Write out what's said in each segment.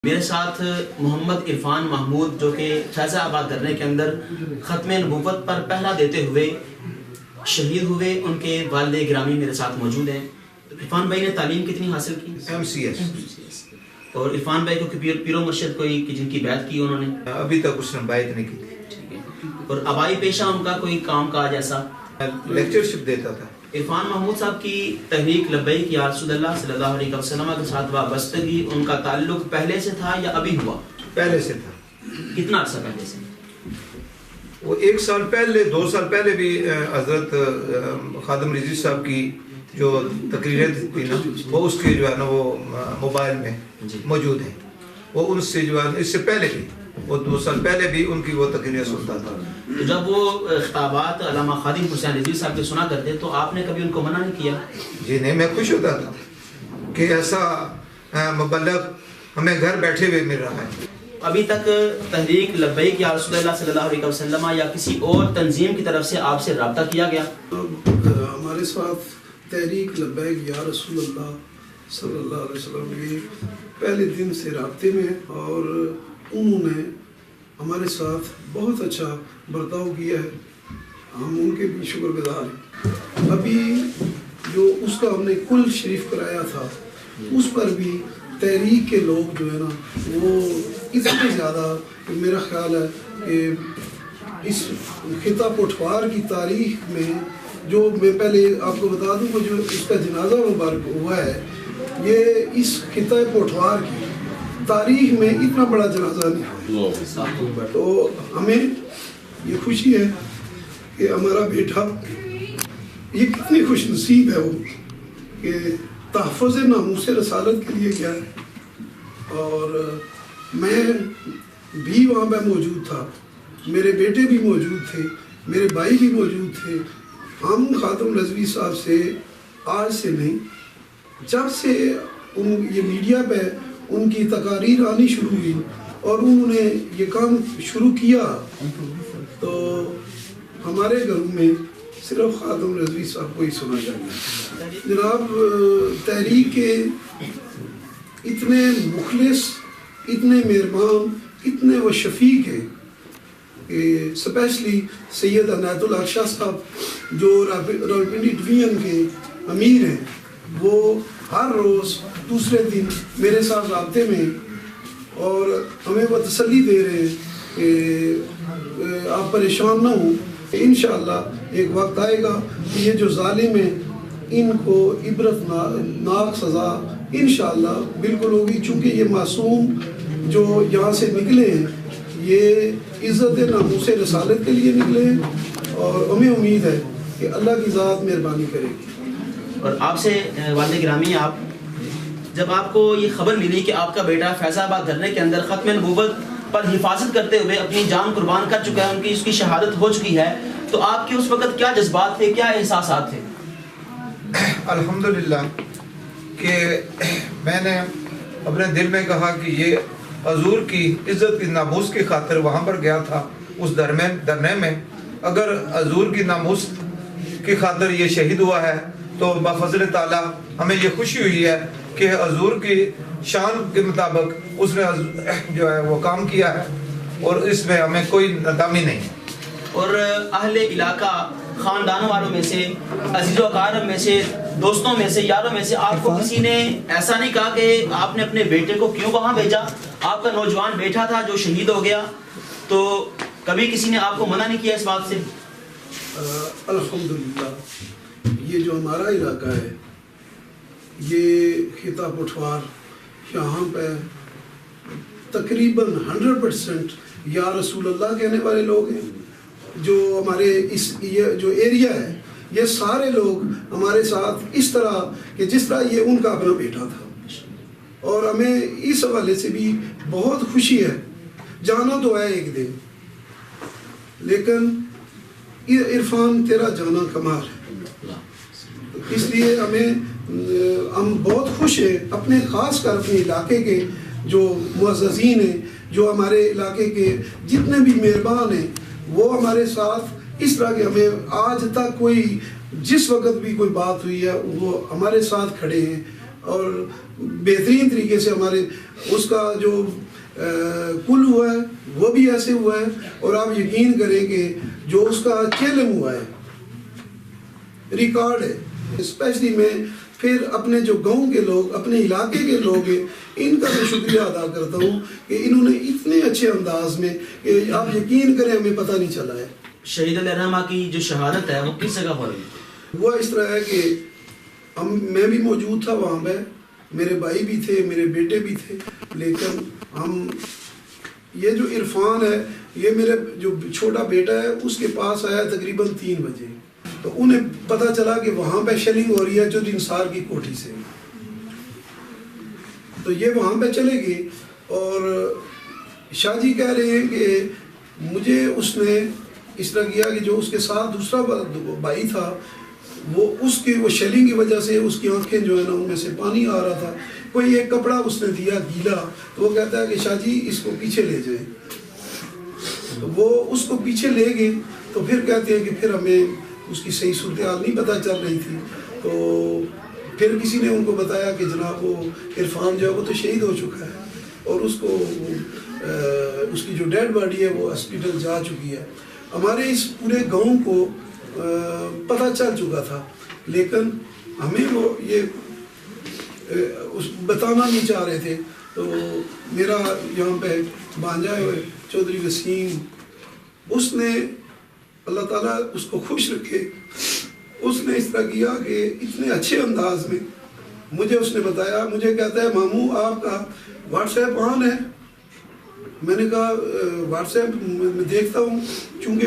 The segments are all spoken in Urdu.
میرے ساتھ محمد عرفان محمود جو کہ فیض آباد دھرنے کے اندر ختم نبوت پر پہلا دیتے ہوئے شہید ہوئے، ان کے والد گرامی میرے ساتھ موجود ہیں۔ عرفان بھائی نے تعلیم کتنی حاصل کی؟ MCS۔ اور عرفان بھائی کو پیر و مرشد کوئی جن کی بیعت کی انہوں نے؟ ابھی تک اس نے بیعت نہیں کی۔ اور آبائی پیشہ ان کا کوئی کام کاج ایسا؟ لیکچرشپ دیتا تھا۔ عرفان محمود صاحب کی تحریک لبیک یا رسول اللہ صلی اللہ علیہ وسلم کے ساتھ وابستگی ان کا تعلق پہلے سے تھا یا ابھی ہوا؟ پہلے سے تھا۔ کتنا عرصہ پہلے سے؟ وہ 1 سال پہلے 2 سال پہلے بھی حضرت خادم رضوی صاحب کی جو تقریریں تھی نا، وہ اس کے جو ہے نا وہ موبائل میں موجود ہیں۔ وہ ان سے جو ہے اس سے پہلے بھی وہ 2 سال پہلے بھی ان کی وہ تقریریں سنتا تھا۔ جب وہ خطابات علامہ خادم حسین رضوی صاحب کے سنا کرتے تو آپ نے کبھی ان کو منع نہیں کیا؟ جی نہیں، میں خوش ہوتا تھا کہ ایسا مبلغ ہمیں گھر بیٹھے ہوئے مل رہا ہے۔ ابھی تک تحریک لبیک یا رسول اللہ صلی اللہ علیہ وسلم یا کسی اور تنظیم کی طرف سے آپ سے رابطہ کیا گیا؟ ہمارے ساتھ تحریک لبیک یا رسول اللہ صلی اللہ علیہ وسلم یہ پہلے دن سے رابطے میں، اور انہوں نے ہمارے ساتھ بہت اچھا برتاؤ کیا ہے، ہم ان کے بھی شکر گزار ہیں۔ ابھی جو اس کا ہم نے کل شریف کرایا تھا، اس پر بھی تحریک کے لوگ جو ہے نا وہ اتنے زیادہ، میرا خیال ہے کہ اس خطہ پٹوار کی تاریخ میں، جو میں پہلے آپ کو بتا دوں کہ جو اس کا جنازہ مبارک ہوا ہے، یہ اس خطہ پٹوار کی تاریخ میں اتنا بڑا جنازہ نہیں ہوا۔ تو ہمیں یہ خوشی ہے کہ ہمارا بیٹا، یہ کتنی خوش نصیب ہے وہ کہ تحفظ ناموس رسالت کے لیے گیا ہے، اور میں بھی وہاں پہ موجود تھا، میرے بیٹے بھی موجود تھے، میرے بھائی بھی موجود تھے۔ ہم خادم رضوی صاحب سے آج سے نہیں، جب سے یہ میڈیا پہ ان کی تقاریر آنی شروع ہوئی اور انہوں نے یہ کام شروع کیا، تو ہمارے گھروں میں صرف خادم رضوی صاحب کو ہی سنا جاتا ہے۔ جناب، تحریک کے اتنے مخلص، اتنے مہربان، اتنے وہ شفیق ہیں کہ اسپیشلی سید عنایت اللہ شاہ صاحب جو راولپنڈی ڈویژن کے امیر ہیں، وہ ہر روز دوسرے دن میرے ساتھ رابطے میں، اور ہمیں وہ تسلی دے رہے ہیں کہ آپ پریشان نہ ہوں، انشاءاللہ ایک وقت آئے گا کہ یہ جو ظالم ہیں ان کو عبرت ناک سزا انشاءاللہ بالکل ہوگی، چونکہ یہ معصوم جو یہاں سے نکلے ہیں یہ عزت ناموس رسالت کے لیے نکلے ہیں، اور ہمیں امید ہے کہ اللہ کی ذات مہربانی کرے گی۔ اور آپ سے والد گرامی، آپ جب آپ کو یہ خبر ملی کہ آپ کا بیٹا فیض آباد دھرنے کے اندر ختم نبوت پر حفاظت کرتے ہوئے اپنی جان قربان کر چکا ہے، ان کی اس کی شہادت ہو چکی ہے، تو آپ کے اس وقت کیا جذبات تھے، کیا احساسات تھے؟ الحمدللہ کہ میں نے اپنے دل میں کہا کہ یہ حضور کی عزت کی ناموس کی خاطر وہاں پر گیا تھا، اس دھرنے میں، اگر حضور کی ناموس کی خاطر یہ شہید ہوا ہے تو بفضل تعالیٰ ہمیں یہ خوشی ہوئی ہے کہ حضور کی شان کے مطابق اس نے جو ہے وہ کام کیا ہے، اور اس میں ہمیں کوئی نادامی نہیں۔ اور اہل علاقہ، خاندان والوں میں سے، عزیز و اقارب میں سے، دوستوں میں سے، یاروں میں سے آپ کو کسی نے ایسا نہیں کہا کہ آپ نے اپنے بیٹے کو کیوں وہاں بھیجا؟ آپ کا نوجوان بیٹا تھا جو شہید ہو گیا، تو کبھی کسی نے آپ کو منع نہیں کیا اس بات سے؟ الحمدللہ یہ جو ہمارا علاقہ ہے، یہ خطہ پٹوار، یہاں پہ تقریباً 100% یا رسول اللہ کہنے والے لوگ ہیں۔ جو ہمارے یہ جو ایریا ہے، یہ سارے لوگ ہمارے ساتھ اس طرح کہ جس طرح یہ ان کا اپنا بیٹا تھا، اور ہمیں اس حوالے سے بھی بہت خوشی ہے۔ جانا تو ہے ایک دن، لیکن عرفان تیرا جانا کمال ہے، اس لیے ہم بہت خوش ہیں، اپنے خاص کر اپنے علاقے کے جو معززین ہیں، جو ہمارے علاقے کے جتنے بھی مہربان ہیں، وہ ہمارے ساتھ اس طرح کے، ہمیں آج تک کوئی جس وقت بھی کوئی بات ہوئی ہے وہ ہمارے ساتھ کھڑے ہیں، اور بہترین طریقے سے ہمارے اس کا جو کل ہوا ہے وہ بھی ایسے ہوا ہے، اور آپ یقین کریں کہ جو اس کا چیلم ہوا ہے ریکارڈ ہے. اسپیشلی میں پھر اپنے جو گاؤں کے لوگ، اپنے علاقے کے لوگ ہیں، ان کا میں شکریہ ادا کرتا ہوں کہ انہوں نے اتنے اچھے انداز میں کہ آپ یقین کریں ہمیں پتہ نہیں چلا ہے. شہید علیہ الرحمہ کی جو شہادت ہے وہ کس جگہ ہو رہی ہے؟ وہ اس طرح ہے کہ میں بھی موجود تھا وہاں پہ، میرے بھائی بھی تھے، میرے بیٹے بھی تھے، لیکن یہ جو عرفان ہے، یہ میرے جو چھوٹا بیٹا ہے اس کے پاس آیا تقریباً 3 بجے، تو انہیں پتہ چلا کہ وہاں پہ شیلنگ ہو رہی ہے جو انصار کی کوٹھی سے. تو یہ وہاں پہ چلے گئے اور شاہ جی کہہ رہے ہیں کہ مجھے اس نے اس طرح کیا کہ جو اس کے ساتھ دوسرا بھائی تھا وہ شیلنگ کی وجہ سے اس کی آنکھیں جو ہے نا ان میں سے پانی آ رہا تھا، کوئی ایک کپڑا اس نے دیا گیلا، تو وہ کہتا ہے کہ شاہ جی اس کو پیچھے لے جائیں. تو وہ اس کو پیچھے لے گئے، تو پھر کہتے ہیں کہ پھر ہمیں اس کی صحیح صورتحال نہیں پتہ چل رہی تھی، تو پھر کسی نے ان کو بتایا کہ جناب وہ عرفان جو ہے وہ تو شہید ہو چکا ہے، اور اس کی جو ڈیڈ باڈی ہے وہ ہاسپٹل جا چکی ہے. ہمارے اس پورے گاؤں کو پتہ چل چکا تھا، لیکن ہمیں وہ یہ بتانا نہیں چاہ رہے تھے. تو میرا یہاں پہ بھانجا ہے چودھری وسیم، اس نے اللہ تعالیٰ اس کو خوش رکھے، اس نے اس طرح کیا کہ اتنے اچھے انداز میں مجھے اس نے بتایا، مجھے کہتا ہے ماموں آپ کا واٹس ایپ آن ہے؟ میں نے کہا واٹس ایپ میں دیکھتا ہوں، چونکہ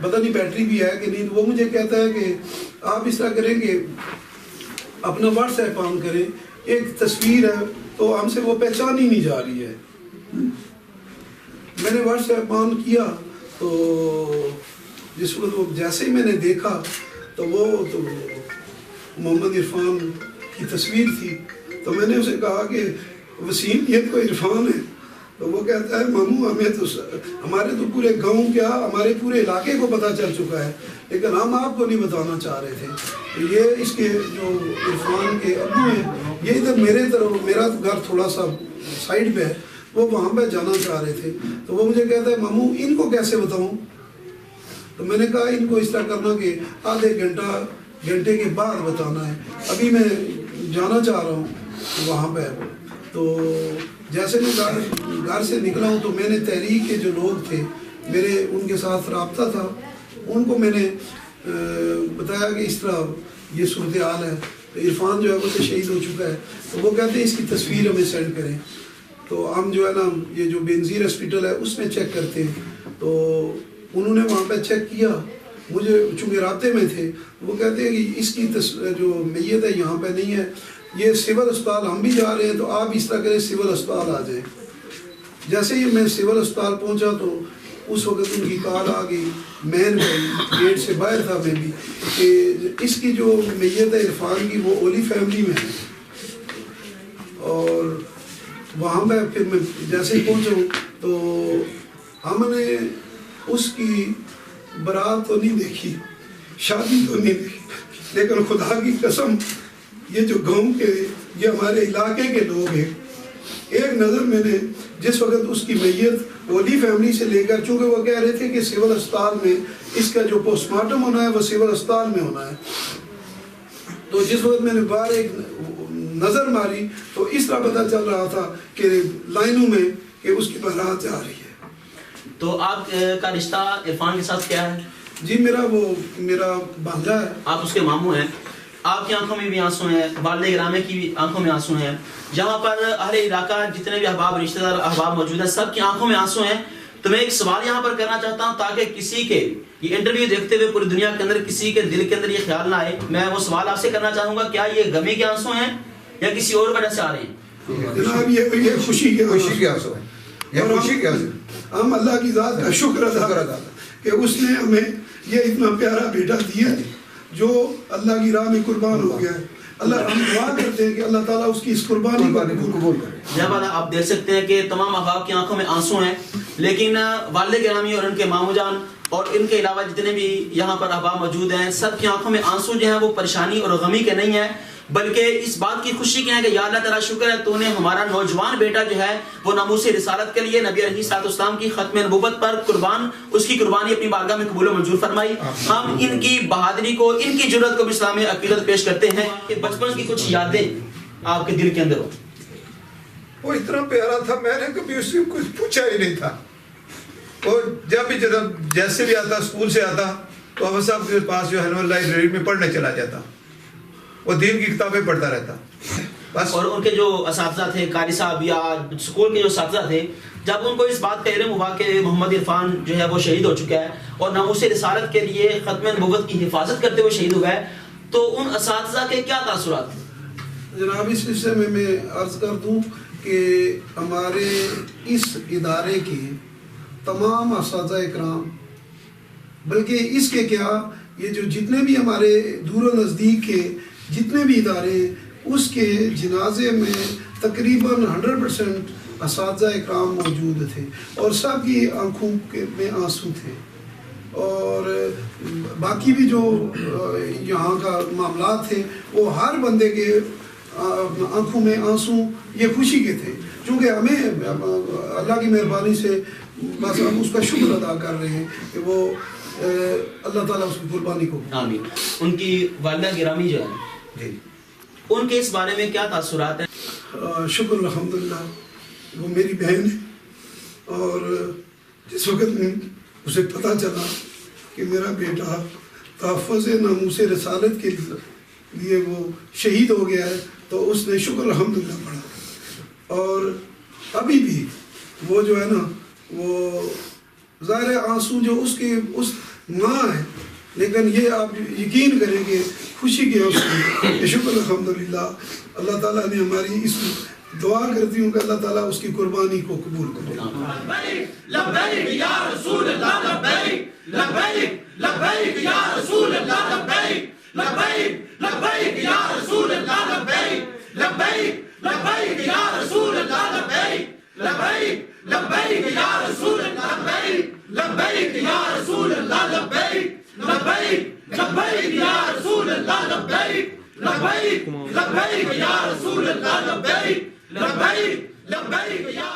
پتہ نہیں بیٹری بھی ہے کہ نہیں. وہ مجھے کہتا ہے کہ آپ اس طرح کریں کہ اپنا واٹس ایپ آن کریں، ایک تصویر ہے تو ہم سے وہ پہچانی نہیں جا رہی ہے. میں نے واٹس ایپ آن کیا تو جس وقت وہ جیسے ہی میں نے دیکھا تو وہ محمد عرفان کی تصویر تھی. تو میں نے اسے کہا کہ وسیم یہ تو عرفان ہے. تو وہ کہتا ہے ماموں ہمارے تو پورے گاؤں کیا ہمارے پورے علاقے کو پتہ چل چکا ہے، لیکن ہم آپ کو نہیں بتانا چاہ رہے تھے. یہ اس کے جو عرفان کے ابو ہیں، یہ ادھر میرا گھر تھوڑا سا سائڈ پہ ہے، وہ وہاں پہ جانا چاہ رہے تھے. تو وہ مجھے کہتا ہے ماموں ان کو کیسے بتاؤں؟ تو میں نے کہا ان کو اس طرح کرنا کہ آدھے گھنٹے کے بعد بتانا ہے، ابھی میں جانا چاہ رہا ہوں وہاں پہ. تو جیسے میں گھر سے نکلا ہوں تو میں نے تحریک کے جو لوگ تھے میرے ان کے ساتھ رابطہ تھا، ان کو میں نے بتایا کہ اس طرح یہ صورتحال ہے، عرفان جو ہے وہ تو شہید ہو چکا ہے. تو وہ کہتے ہیں اس کی تصویر ہمیں سینڈ کریں. تو ہم جو ہے نا یہ جو بینظیر ہاسپٹل ہے اس میں چیک کرتے ہیں. تو انہوں نے وہاں پہ چیک کیا، مجھے چونکہ رابطے میں تھے، وہ کہتے ہیں کہ اس کی جو میت ہے یہاں پہ نہیں ہے، یہ سول اسپتال ہم بھی جا رہے ہیں، تو آپ اس طرح کریں سول اسپتال آ جائیں. جیسے ہی میں سول اسپتال پہنچا تو اس وقت ان کی کال آ گئی، مین گیٹ سے باہر تھا میں بھی، کہ اس کی جو میت ہے عرفان کی وہ اولی فیملی میں ہے. اور وہاں پہ پھر میں جیسے ہی پہنچا تو ہم نے اس کی برات تو نہیں دیکھی، شادی تو نہیں دیکھی، لیکن خدا کی قسم یہ جو گاؤں کے یہ ہمارے علاقے کے لوگ ہیں، ایک نظر میں نے جس وقت اس کی میت اولی فیملی سے لے کر، چونکہ وہ کہہ رہے تھے کہ سول اسپتال میں اس کا جو پوسٹ مارٹم ہونا ہے وہ سول اسپتال میں ہونا ہے. تو جس وقت میں نے باہر ایک نظر ماری تو اس طرح پتہ چل رہا تھا کہ لائنوں میں کہ اس کی بارات جا رہی ہے. تو آپ کا رشتہ عرفان کے ساتھ کیا ہے؟ جی میرا بھانجا ہے. آپ اس کے ماموں ہیں. آپ کی آنکھوں میں بھی آنسو ہیں، والد گرامی کی بھی آنکھوں میں آنسو ہیں. جہاں پر اہل علاقہ جتنے بھی احباب رشتہ دار احباب موجود ہیں سب کی آنکھوں میں آنسو ہیں. تو میں ایک سوال یہاں پر کرنا چاہتا ہوں تاکہ کسی کے یہ انٹرویو دیکھتے ہوئے پوری دنیا کے اندر کسی کے دل کے اندر یہ خیال نہ آئے. میں وہ سوال آپ سے کرنا چاہوں گا، کیا یہ غمی کے آنسو ہیں یا کسی اور وجہ سے آ رہے ہیں؟ جناب یہ خوشی کے آنسو ہیں. ہم اللہ کی ذات کا شکر ادا کہ اس نے ہمیں یہ اتنا پیارا بیٹا دیا ہے جو اللہ کی راہ میں قربان ہو گیا ہے. اللہ ہم دعا کرتے ہیں کہ اللہ تعالیٰ اس کی اس قربانی کو قبول کرے. جب آپ دیکھ سکتے ہیں کہ تمام احباب کی آنکھوں میں آنسو ہیں، لیکن والد گرامی اور ان کے ماموں جان اور ان کے علاوہ جتنے بھی یہاں پر احباب موجود ہیں سب کی آنکھوں میں آنسو جو ہیں وہ پریشانی اور غمی کے نہیں ہیں، بلکہ اس بات کی خوشی کے ہیں کہ یا اللہ تعالیٰ شکر ہے تو نے ہمارا نوجوان بیٹا جو ہے وہ ناموس رسالت کے لیے نبی علیہ السلام کی ختم نبوت پر اس کی قربانی اپنی بارگاہ میں قبول و منظور فرمائی. ہم ان کی بہادری کو، ان کی جرأت کو بھی اسلام میں عقیدت پیش کرتے ہیں کہ بچپن کی کچھ یادیں آپ کے دل کے اندر ہو. وہ اتنا پیارا تھا، میں نے کبھی اس سے کچھ پوچھا ہی نہیں تھا. اور جب بھی جیسے بھی آتا اسکول سے آتا تو ابا صاحب کے پاس جو ہے لائبریری میں پڑھنے چلا جاتا، وہ دین کی کتابیں پڑھتا رہتا بس. اور ان کے جو اساتذہ تھے، قاری صاحب یا اسکول کے جو اساتذہ تھے، جب ان کو اس بات کا علم ہوا کہ محمد عرفان جو ہے وہ شہید ہو چکا ہے اور ناموس رسالت کے لیے ختم نبوت کی حفاظت کرتے ہوئے شہید ہوا ہے، تو ان اساتذہ کے کیا تاثرات تھے؟ جناب اس سلسلے میں عرض کر دوں کہ ہمارے اس ادارے کے تمام اساتذہ اکرام، بلکہ اس کے کیا یہ جو جتنے بھی ہمارے دور و نزدیک کے جتنے بھی ادارے ہیں، اس کے جنازے میں تقریباً 100% اساتذہ اکرام موجود تھے اور سب کی آنکھوں میں آنسو تھے. اور باقی بھی جو یہاں کا معاملات تھے وہ ہر بندے کے آنکھوں میں آنسو یہ خوشی کے تھے، چونکہ ہمیں اللہ کی مہربانی سے بس ہم اس کا شکر ادا کر رہے ہیں کہ وہ اللہ تعالیٰ اس کی قربانی کو. آمین. ان کی والدہ گرامی جو ہے جی، ان کے اس بارے میں کیا تاثرات ہیں؟ شکر الحمدللہ، وہ میری بہن ہے اور جس وقت میں اسے پتہ چلا کہ میرا بیٹا تحفظ ناموس رسالت کے لیے وہ شہید ہو گیا ہے تو اس نے شکر الحمدللہ پڑھا. اور ابھی بھی وہ جو ہے نا وہ ظاہر آنسو جو اس ماں ہے، لیکن یہ آپ یقین کریں کہ خوشی کے حوصلے شکر الحمدللہ. اللہ تعالیٰ نے ہماری اس دعا کرتی ہوں کہ اللہ تعالیٰ اس کی قربانی کو قبول کرے. لبیک یا رسول اللہ، لبیک لبیک لبیک یا رسول اللہ، لبیک لبیک لبیک یا رسول اللہ، لبیک لبیک لبیک یا رسول اللہ، لبیک لبیک لبیک یا رسول اللہ، لبیک لبیک یا رسول اللہ، لبیک لبیک لبیک یا رسول اللہ، لبیک لبیک لبیک یا رسول اللہ، لبیک لبیک لبیک یا